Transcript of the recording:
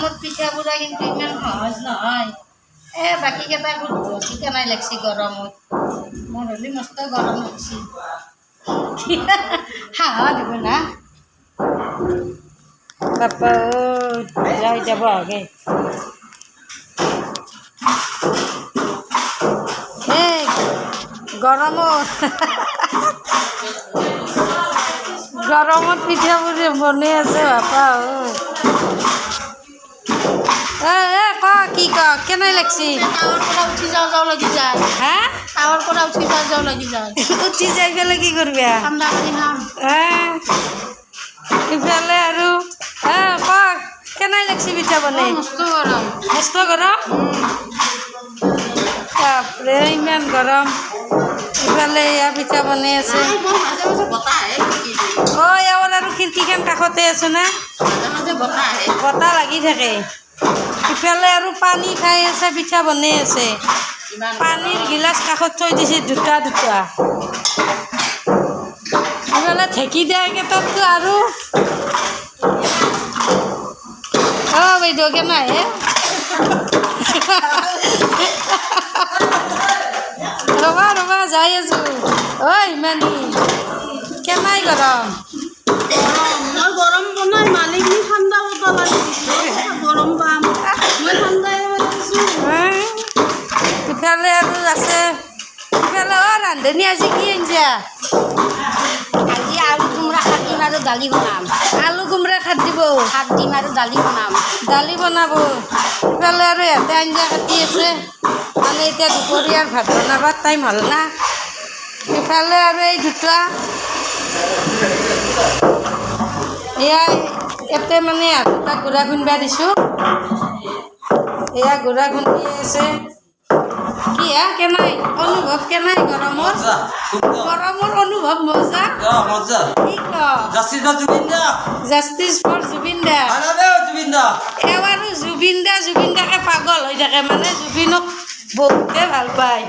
গৰমত পিঠা পুৰা কিন্তু ইমান সহজ নহয় বাকীকেইটা কেনেই লাগছি গৰমত মোৰ হ'লে মস্ত গৰম লাগছি হাঁহ দিব না বাপা যাই যাব আগে এই গৰমত গৰমত পিঠাপুৰি বনাই আছে বাপা ক কি ক কেনে লাগছি টাৱাৰ পৰা উঠি যাওঁ লাগি যায় হা টাৱাৰ পৰা উঠি যাওঁ লাগি যায় উঠি যাই পেলাই কি কৰবি ঠাণ্ডা পানী খাম ইফালে আৰু ক কেনে লাগছি পিঠা বনাই মস্ত গৰম মস্ত গৰম বাপৰে ইমান গৰম ইফালে এয়া পিঠা বনাই আছে মাজে মাজে বতাহ আহে এওঁ আৰু খিৰিকীখন কাষতে আছে না মাজে মাজে বতাহ আহে বতাহ লাগি থাকে ইফালে আৰু পানী খাই আছে পিঠা বনাই আছে পানীৰ গিলাচ কাষত থৈ দিছে দুটা দুটা ইফালে ঢেঁকী দিয়া কেইটাততো আৰু বাইদেউ কেনে ৰবা ৰবা যাই আছো ঐ মানি কেনাই গৰম গৰম বনাই মালিকনি ঠাণ্ডা বতাহ লাগিছে গৰম পাম মই ঠাণ্ডাই ইফালে আৰু আছে ইফালে ৰান্ধনী আজি কি আনিছা আজি আলু কোমৰা শাক দিম আৰু দালি বনাম আলু কোমৰা খাত দিব শাক দিম আৰু দালি বনাম দালি বনাব ইফালে আৰু ইয়াতে আঞ্জা কাটি আছে মানে এতিয়া দুপৰীয়াৰ ভাত বনাবাৰ টাইম হ'ল না ইফালে আৰু এই দুটা এয়া ইয়াতে মানে দুটা গুড়া খুন্দিব দিছোঁ এয়া গুড়া খুন্দি আছে কি কেনাই অনুভৱ কেনাই গৰমৰ অনুভৱ মজা কি ক জাষ্টিছ ফৰ জুবিন দা এওঁ আৰু জুবিন দাকে পাগল হৈ থাকে মানে জুবিনক বহুতে ভাল পায়